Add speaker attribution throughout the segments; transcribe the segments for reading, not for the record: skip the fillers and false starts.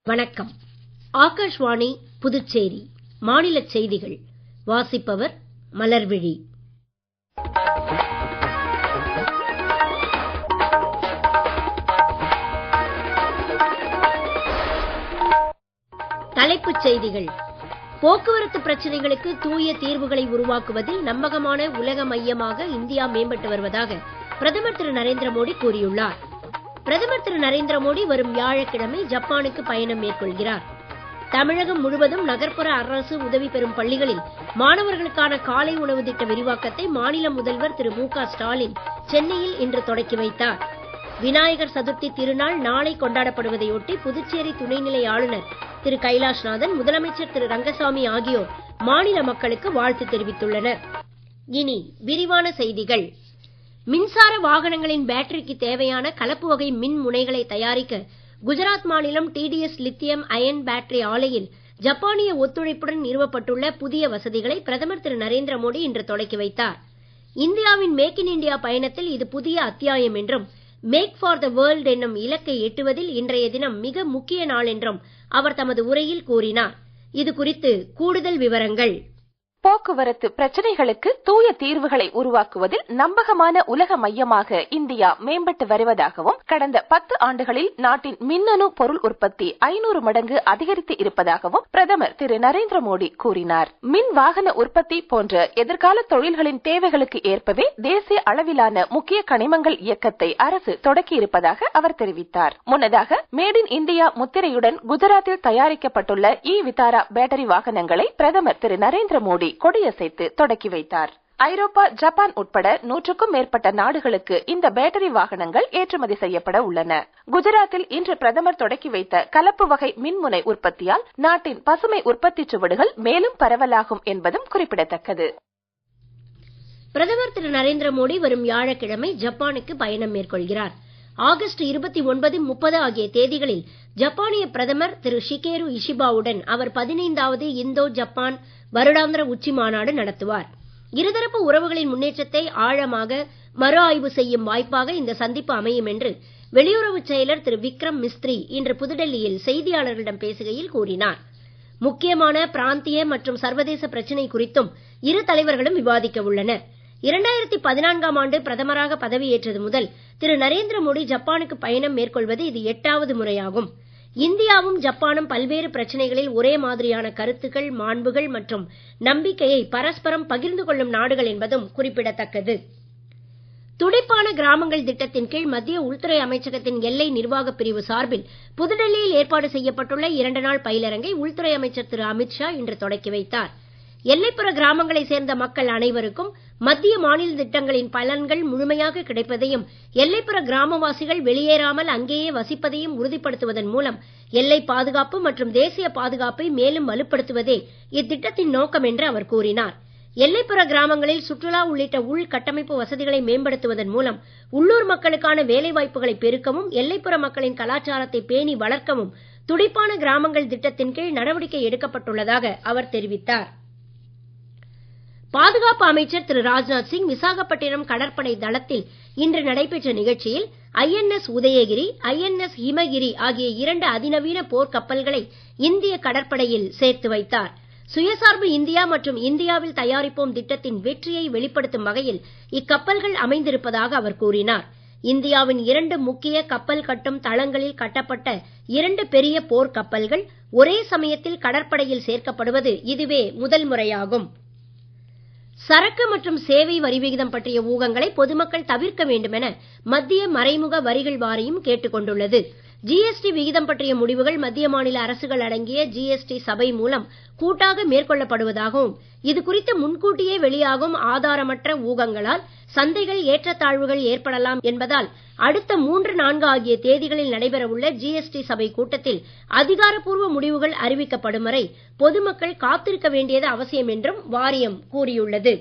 Speaker 1: வணக்கம். ஆகாஷ்வாணி புதுச்சேரி மாநில செய்திகள் வாசிப்பவர் மலர்விழி. தலைப்புச் செய்திகள். போக்குவரத்து பிரச்சனைகளுக்கு தூய தீர்வுகளை உருவாக்குவதில் நம்பகமான உலக மையமாக இந்தியா மேம்பட்டு வருவதாக பிரதமர் திரு நரேந்திர மோடி கூறியுள்ளார். பிரதமர் திரு நரேந்திர மோடி வரும் வியாழக்கிழமை ஜப்பானுக்கு பயணம் மேற்கொள்கிறார். தமிழகம் முழுவதும் நகர்ப்புற அரசு உதவி பெறும் பள்ளிகளில் மாணவர்களுக்கான காலை உணவு திட்ட விரிவாக்கத்தை மாநில முதல்வர் திரு மு.க. ஸ்டாலின் சென்னையில் இன்று தொடக்கி வைத்தார். விநாயகர் சதுர்த்தி திருநாள் நாளை கொண்டாடப்படுவதையொட்டி புதுச்சேரி துணைநிலை ஆளுநர் திரு கைலாஷ்நாதன், முதலமைச்சர் திரு ரங்கசாமி ஆகியோர் மாநில மக்களுக்கு வாழ்த்து தெரிவித்துள்ளனர். இனி விரிவான செய்திகள். மின்சார வாகனங்களின் பேட்டரிக்கு தேவையான கலப்பு வகை மின் முனைகளை தயாரிக்க குஜராத் மாநிலம் டிடிஎஸ் லித்தியம் அயன் பேட்டரி ஆலையில் ஜப்பானிய ஒத்துழைப்புடன் நிறுவப்பட்டுள்ள புதிய வசதிகளை பிரதமர் திரு நரேந்திர மோடி இன்று தொடக்கி வைத்தார். இந்தியாவின் மேக் இன் இண்டியா பயணத்தில் இது புதிய அத்தியாயம் என்றும், மேக் ஃபார் த வேர்ல்ட் என்னும் இலக்கை எட்டுவதில் இன்றைய தினம் மிக முக்கிய நாள் என்றும் அவர் தமது உரையில் கூறினார். இது குறித்து கூடுதல் விவரங்கள்.
Speaker 2: போக்குவரத்து பிரச்சனைகளுக்கு தூய தீர்வுகளை உருவாக்குவதில் நம்பகமான உலக மையமாக இந்தியா மேம்பட்டு வருவதாகவும், கடந்த 10 ஆண்டுகளில் நாட்டின் மின்னணு பொருள் உற்பத்தி 500 மடங்கு அதிகரித்து இருப்பதாகவும் பிரதமர் திரு நரேந்திர மோடி கூறினார். மின் வாகன உற்பத்தி போன்ற எதிர்கால தொழில்களின் தேவைகளுக்கு ஏற்பவே தேசிய அளவிலான முக்கிய கனிமங்கள் இயக்கத்தை அரசு தொடக்கியிருப்பதாக அவர் தெரிவித்தார். முன்னதாக மேட் இன் இந்தியா முத்திரையுடன் குஜராத்தில் தயாரிக்கப்பட்டுள்ள விதாரா பேட்டரி வாகனங்களை பிரதமர் திரு நரேந்திர மோடி கொடியசைத்து தொடக்கி வைத்தார். ஐரோப்பா, ஜப்பான் உட்பட 100க்கும் மேற்பட்ட நாடுகளுக்கு இந்த பேட்டரி வாகனங்கள் ஏற்றுமதி செய்யப்பட உள்ளன. குஜராத்தில் இன்று பிரதமர் தொடக்கி வைத்த கலப்பு வகை மின்முனை உற்பத்தியால் நாட்டின் பசுமை உற்பத்தி சுவடுகள் மேலும் பரவலாகும் என்பதும் குறிப்பிடத்தக்கது.
Speaker 1: பிரதமர் திரு நரேந்திர மோடி வரும் வியாழக்கிழமை ஜப்பானுக்கு பயணம் மேற்கொள்கிறார். ஆகஸ்ட் 29, 30 ஆகிய தேதிகளில் ஜப்பானிய பிரதமர் திரு ஷிகேரு இஷிபாவுடன் அவர் 15வது இந்தோ ஜப்பான் வருடாந்திர உச்சி மாநாடு நடத்துவார். இருதரப்பு உறவுகளின் முன்னேற்றத்தை ஆழமாக மறு ஆய்வு செய்யும் வாய்ப்பாக இந்த சந்திப்பு அமையும் என்று வெளியுறவு செயலர் திரு விக்ரம் மிஸ்த்ரி இன்று புதுடெல்லியில் செய்தியாளர்களிடம் பேசுகையில் கூறினார். முக்கியமான பிராந்திய மற்றும் சர்வதேச பிரச்சினை குறித்தும் இரு தலைவர்களும் விவாதிக்க உள்ளனர். 2014ஆம் ஆண்டு பிரதமராக பதவியேற்றது முதல் திரு நரேந்திர மோடி ஜப்பானுக்கு பயணம் மேற்கொள்வது இது 8வது முறையாகும். இந்தியாவும் ஜப்பானும் பல்வேறு பிரச்சனைகளில் ஒரே மாதிரியான கருத்துக்கள், மாண்புகள் மற்றும் நம்பிக்கையை பரஸ்பரம் பகிர்ந்து கொள்ளும் நாடுகள் என்பதும் குறிப்பிடத்தக்கது. துடிப்பான கிராமங்கள் திட்டத்தின் கீழ் மத்திய உள்துறை அமைச்சகத்தின் எல்லை நிர்வாக பிரிவு சார்பில் புதுடெல்லியில் ஏற்பாடு செய்யப்பட்டுள்ள 2 நாள் பயிலரங்கை உள்துறை அமைச்சர் திரு அமித்ஷா இன்று தொடக்கி வைத்தார். எல்லைப்புற கிராமங்களை சேர்ந்த மக்கள் அனைவருக்கும் மத்திய மாநில திட்டங்களின் பலன்கள் முழுமையாக கிடைப்பதையும், எல்லைப்புற கிராமவாசிகள் வெளியேறாமல் அங்கேயே வசிப்பதையும் உறுதிப்படுத்துவதன் மூலம் எல்லை பாதுகாப்பு மற்றும் தேசிய பாதுகாப்பை மேலும் வலுப்படுத்துவதே இத்திட்டத்தின் நோக்கம் என்று அவர் கூறினார். எல்லைப்புற கிராமங்களில் சுற்றுலா உள்ளிட்ட உள்கட்டமைப்பு வசதிகளை மேம்படுத்துவதன் மூலம் உள்ளூர் மக்களுக்கான வேலைவாய்ப்புகளை பெருக்கவும், எல்லைப்புற மக்களின் கலாச்சாரத்தை பேணி வளர்க்கவும் துடிப்பான கிராமங்கள் திட்டத்தின் கீழ் நடவடிக்கை எடுக்கப்பட்டுள்ளதாக அவர் தெரிவித்தார். பாதுகாப்பு அமைச்சர் திரு ராஜ்நாத் சிங் விசாகப்பட்டினம் கடற்படை தளத்தில் இன்று நடைபெற்ற நிகழ்ச்சியில் ஐஎன்எஸ் உதயகிரி, ஐஎன்எஸ் ஹிமகிரி ஆகிய 2 அதிநவீன போர் கப்பல்களை இந்திய கடற்படையில் சேர்த்து வைத்தார். சுயசார்பு இந்தியா மற்றும் இந்தியாவில் தயாரிப்போம் திட்டத்தின் வெற்றியை வெளிப்படுத்தும் வகையில் இக்கப்பல்கள் அமைந்திருப்பதாக அவர் கூறினார். இந்தியாவின் 2 முக்கிய கப்பல் கட்டும் தளங்களில் கட்டப்பட்ட 2 பெரிய போர் கப்பல்கள் ஒரே சமயத்தில் கடற்படையில் சேர்க்கப்படுவது இதுவே முதல் முறையாகும். சரக்கு மற்றும் சேவை வரி விகிதம் பற்றிய ஊகங்களை பொதுமக்கள் தவிர்க்க வேண்டும் என மத்திய மறைமுக வரிகள் வாரியம் கேட்டுக் கொண்டுள்ளது. ஜிஎஸ்டி விகிதம் பற்றிய முடிவுகள் மத்திய மாநில அரசுகள் அடங்கிய ஜிஎஸ்டி சபை மூலம் கூட்டாக மேற்கொள்ளப்படுவதாகவும், இது குறித்து முன்கூட்டியே வெளியாகும் ஆதாரமற்ற ஊகங்களால் சந்தைகள் ஏற்றத்தாழ்வுகள் ஏற்படலாம் என்பதால் அடுத்த 3-4 ஆகிய தேதிகளில் நடைபெறவுள்ள ஜிஎஸ்டி சபை கூட்டத்தில் அதிகாரப்பூர்வ முடிவுகள் அறிவிக்கப்படும் வரை பொதுமக்கள் காத்திருக்க வேண்டியது அவசியம் என்றும் வாரியம் கூறியுள்ளது.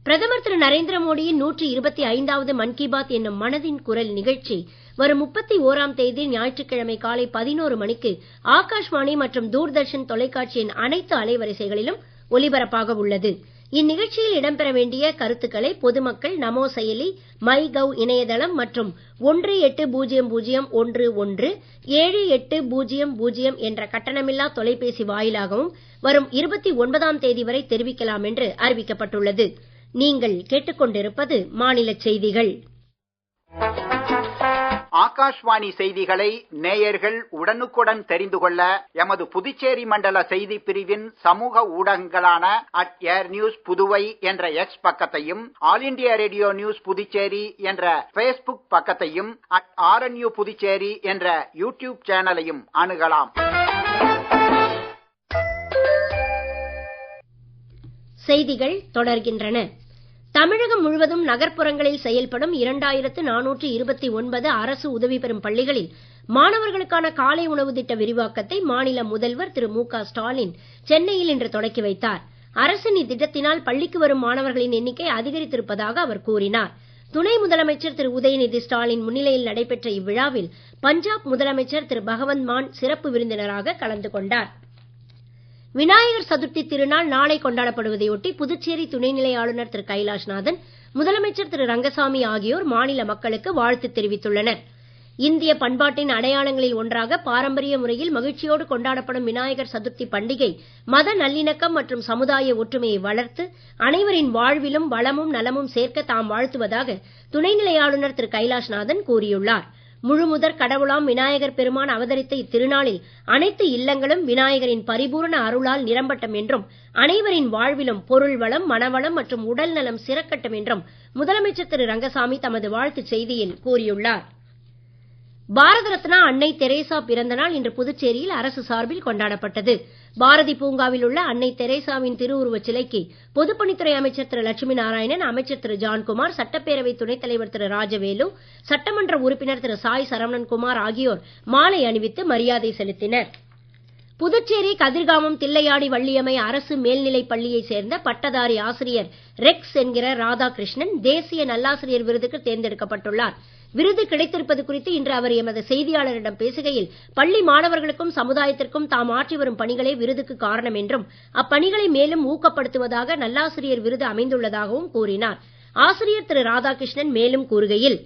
Speaker 1: பிரதமர் திரு நரேந்திர மோடியின் 125வது மன் கி பாத் என்னும் மனதின் குரல் நிகழ்ச்சி வரும் 31ஆம் தேதி ஞாயிற்றுக்கிழமை காலை 11 மணிக்கு ஆகாஷ்வாணி மற்றும் தூர்தர்ஷன் தொலைக்காட்சியின் அனைத்து அலைவரிசைகளிலும் ஒலிபரப்பாக உள்ளது. இந்நிகழ்ச்சியில் இடம்பெற வேண்டிய கருத்துக்களை பொதுமக்கள் நமோ செயலி, மைகவ் இணையதளம் மற்றும் 1800117800 என்ற கட்டணமில்லா தொலைபேசி வாயிலாகவும் வரும் 29ஆம் தேதி வரை தெரிவிக்கலாம் என்று அறிவிக்கப்பட்டுள்ளது. நீங்கள் கேட்டுக்கொண்டிருப்பது மாநில செய்திகள்.
Speaker 3: ஆகாஷ்வாணி செய்திகளை நேயர்கள் உடனுக்குடன் தெரிந்து கொள்ள எமது புதுச்சேரி மண்டல செய்தி பிரிவின் சமூக ஊடகங்களான @airnewspuduwai என்ற எக்ஸ் பக்கத்தையும், all India radio news Puducherry என்ற Facebook பக்கத்தையும், @RNU புதுச்சேரி என்ற யூடியூப் சேனலையும் அணுகலாம்.
Speaker 1: செய்திகள் தொடர்கின்றன. தமிழகம் முழுவதும் நகர்ப்புறங்களில் செயல்படும் 2429 அரசு உதவி பெறும் பள்ளிகளில் மாணவர்களுக்கான காலை உணவு திட்ட விரிவாக்கத்தை மாநில முதல்வர் திரு மு.க. ஸ்டாலின் சென்னையில் இன்று தொடக்கி வைத்தார். அரசின் இத்திட்டத்தினால் பள்ளிக்கு வரும் மாணவர்களின் எண்ணிக்கை அதிகரித்திருப்பதாக அவர் கூறினார். துணை முதலமைச்சர் திரு உதயநிதி ஸ்டாலின் முன்னிலையில் நடைபெற்ற இவ்விழாவில் பஞ்சாப் முதலமைச்சர் திரு பகவந்த் மான் சிறப்பு விருந்தினராக கலந்து கொண்டார். விநாயகர் சதுர்த்தி திருநாள் நாளை கொண்டாடப்படுவதையொட்டி புதுச்சேரி துணைநிலை ஆளுநர் திரு கைலாஷ்நாதன், முதலமைச்சர் திரு ரங்கசாமி ஆகியோர் மாநில மக்களுக்கு வாழ்த்து தெரிவித்துள்ளனர். இந்திய பண்பாட்டின் அடையாளங்களில் ஒன்றாக பாரம்பரிய முறையில் மகிழ்ச்சியோடு கொண்டாடப்படும் விநாயகர் சதுர்த்தி பண்டிகை மத நல்லிணக்கம் மற்றும் சமுதாய ஒற்றுமையை வளர்த்து அனைவரின் வாழ்விலும் வளமும் நலமும் சேர்க்க தாம் வாழ்த்துவதாக துணைநிலை ஆளுநர் திரு கைலாஷ்நாதன் கூறியுள்ளார். முழுமுதற் கடவுளாம் விநாயகர் பெருமான் அவதரித்த இத்திருநாளில் அனைத்து இல்லங்களும் விநாயகரின் பரிபூரண அருளால் நிரம்பட்டும் என்றும் அனைவரின் வாழ்விலும் பொருள் வளம், மனவளம் மற்றும் உடல் நலம் சிறக்கட்டும் என்றும் முதலமைச்சர் திரு ரங்கசாமி தமது வாழ்த்துச் செய்தியில் கூறியுள்ளார். பாரத ரத்னா அன்னை தெரேசா பிறந்த நாள் இன்று புதுச்சேரியில் அரசு சார்பில் கொண்டாடப்பட்டது. பாரதி பூங்காவில் உள்ள அன்னை தெரேசாவின் திருவுருவச் சிலைக்கு பொதுப்பணித்துறை அமைச்சர் திரு லட்சுமி நாராயணன், அமைச்சர் திரு ஜான்குமார், சட்டப்பேரவை துணைத் தலைவர் திரு ராஜவேலு, சட்டமன்ற உறுப்பினர் திரு சாய் சரவணன்குமார் ஆகியோர் மாலை அணிவித்து மரியாதை செலுத்தினர். புதுச்சேரி கதிர்காமம் தில்லையாடி வள்ளியம்மை அரசு மேல்நிலைப் பள்ளியைச் சேர்ந்த பட்டதாரி ஆசிரியர் ரெக்ஸ் என்கிற ராதாகிருஷ்ணன் தேசிய நல்லாசிரியர் விருதுக்கு தேர்ந்தெடுக்கப்பட்டுள்ளார். விருது கிடைத்திருப்பது குறித்து இன்று அவர் எமது செய்தியாளரிடம் பேசுகையில், பள்ளி மாணவர்களுக்கும் சமுதாயத்திற்கும் தாம் ஆற்றி வரும் பணிகளே விருதுக்கு காரணம் என்றும் அப்பணிகளை மேலும் ஊக்கப்படுத்துவதாக நல்லாசிரியர் விருது அமைந்துள்ளதாகவும் கூறினார். ஆசிரியர் திரு ராதாகிருஷ்ணன் மேலும் கூறுகையில்,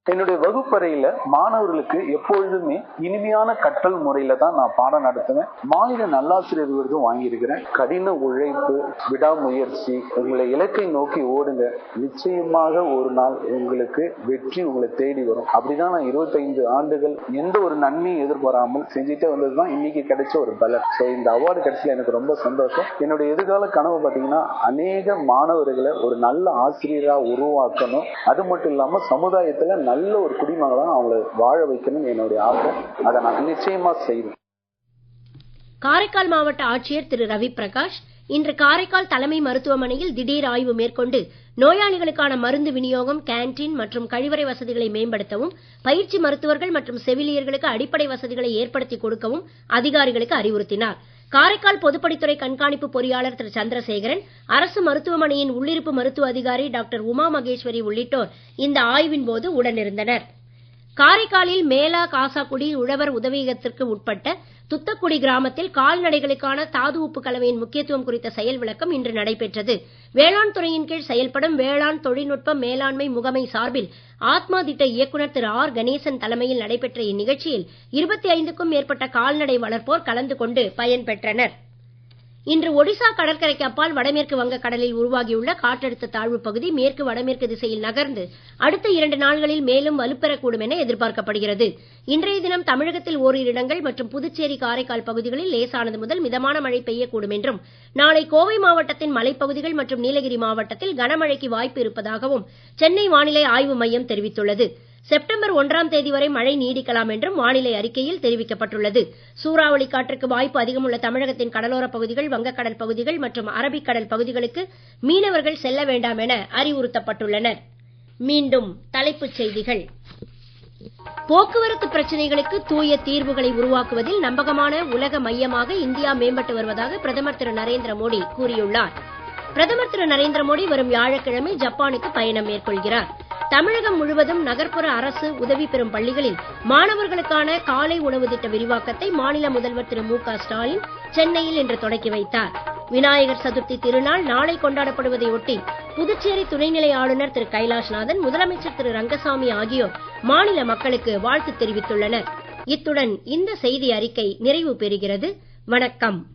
Speaker 4: என்னுடைய வகுப்பறையில மாணவர்களுக்கு எப்பொழுதுமே இனிமையான கற்றல் முறையில தான் நான் பாடம் நடத்துவேன். மாநில நல்லாசிரியர் விருதும் வாங்கியிருக்கிறேன். கடின உழைப்பு, விடாமுயற்சி, உங்களை இலக்கை நோக்கி ஓடுங்க, நிச்சயமாக ஒரு நாள் உங்களுக்கு வெற்றி உங்களை தேடி வரும். அப்படிதான் நான் 25 ஆண்டுகள் எந்த ஒரு நன்மையும் எதிர்பாராமல் செஞ்சுட்டே வந்ததுதான் இன்னைக்கு கிடைச்ச ஒரு பலன். ஸோ இந்த அவார்டு கிடைச்சல எனக்கு ரொம்ப சந்தோஷம். என்னுடைய எதிர்கால கனவு பார்த்தீங்கன்னா அநேக மாணவர்களை ஒரு நல்ல ஆசிரியரா உருவாக்கணும். அது மட்டும் இல்லாம சமுதாயத்துல நல்ல ஒரு குடிமகனா அவங்களை வாழ வைக்கணும் என்னுடைய ஆசை. அதை நான் நிச்சயமா செய்வேன்.
Speaker 1: காரைக்கால் மாவட்ட ஆட்சியர் திரு ரவி பிரகாஷ் இன்று காரைக்கால் தலைமை மருத்துவமனையில் திடீர் ஆய்வு மேற்கொண்டு நோயாளிகளுக்கான மருந்து விநியோகம், கேண்டீன் மற்றும் கழிவறை வசதிகளை மேம்படுத்தவும், பயிற்சி மருத்துவர்கள் மற்றும் செவிலியர்களுக்கு அடிப்படை வசதிகளை ஏற்படுத்தி கொடுக்கவும் அதிகாரிகளுக்கு அறிவுறுத்தினார். காரைக்கால் பொதுப்பணித்துறை கண்காணிப்பு பொறியாளர் திரு சந்திரசேகரன், அரசு மருத்துவமனையின் உள்ளிருப்பு மருத்துவ அதிகாரி டாக்டர் உமா மகேஸ்வரி உள்ளிட்டோர் இந்த ஆய்வின் போது உடனிருந்தனர். காரைக்காலில் மேலா காசாக்குடி உழவர் உதவியகத்திற்கு உட்பட்ட துத்தக்குடி கிராமத்தில் கால்நடைகளுக்கான தாது உப்பு கலவையின் முக்கியத்துவம் குறித்த செயல் விளக்கம் இன்று நடைபெற்றது. வேளாண் துறையின் கீழ் செயல்படும் வேளாண் தொழில்நுட்ப மேலாண்மை முகமை சார்பில் ஆத்மா திட்ட இயக்குநர் திரு ஆர் கணேசன் தலைமையில் நடைபெற்ற இந்நிகழ்ச்சியில் 25க்கும் மேற்பட்ட கால்நடை வளர்ப்போர் கலந்து கொண்டு பயன்பெற்றனர். இன்று ஒடிசா கடற்கரைக்கு அப்பால் வடமேற்கு வங்கக் கடலில் உருவாகியுள்ள காற்றழுத்த தாழ்வு பகுதி மேற்கு வடமேற்கு திசையில் நகர்ந்து அடுத்த 2 நாட்களில் மேலும் வலுப்பெறக்கூடும் என எதிர்பார்க்கப்படுகிறது. இன்றைய தினம் தமிழகத்தில் ஓரிரு இடங்கள் மற்றும் புதுச்சேரி, காரைக்கால் பகுதிகளில் லேசானது முதல் மிதமான மழை பெய்யக்கூடும் என்றும், நாளை கோவை மாவட்டத்தின் மலைப்பகுதிகள் மற்றும் நீலகிரி மாவட்டத்தில் கனமழைக்கு வாய்ப்பு இருப்பதாகவும் சென்னை வானிலை ஆய்வு மையம் தெரிவித்துள்ளது. செப்டம்பர் 1ஆம் தேதி வரை மழை நீடிக்கலாம் என்றும் வானிலை அறிக்கையில் தெரிவிக்கப்பட்டுள்ளது. சூறாவளி காற்றுக்கு வாய்ப்பு அதிகமுள்ள தமிழகத்தின் கடலோரப் பகுதிகள், வங்கக்கடல் பகுதிகள் மற்றும் அரபிக்கடல் பகுதிகளுக்கு மீனவர்கள் செல்ல வேண்டாம் என அறிவுறுத்தப்பட்டுள்ளனர். மீண்டும் தலைப்புச் செய்திகள். போக்குவரத்து பிரச்சனைகளுக்கு தூய தீர்வுகளை உருவாக்குவதில் நம்பகமான உலக மையமாக இந்தியா மேம்பட்டு வருவதாக பிரதமர் திரு நரேந்திர மோடி கூறியுள்ளார். பிரதமர் திரு நரேந்திர மோடி வரும் வியாழக்கிழமை ஜப்பானுக்கு பயணம் மேற்கொள்கிறார். தமிழகம் முழுவதும் நகர்ப்புற அரசு உதவி பெறும் பள்ளிகளில் மாணவர்களுக்கான காலை உணவு திட்ட விரிவாக்கத்தை மாநில முதல்வர் திரு மு.க. ஸ்டாலின் சென்னையில் இன்று தொடக்கி வைத்தார். விநாயகர் சதுர்த்தி திருநாள் நாளை கொண்டாடப்படுவதை ஒட்டி புதுச்சேரி துணைநிலை ஆளுநர் திரு கைலாஷ்நாதன், முதலமைச்சர் திரு ரங்கசாமி ஆகியோர் மாநில மக்களுக்கு வாழ்த்து தெரிவித்துள்ளனர். இத்துடன் இந்த செய்தி அறிக்கை நிறைவு பெறுகிறது. வணக்கம்.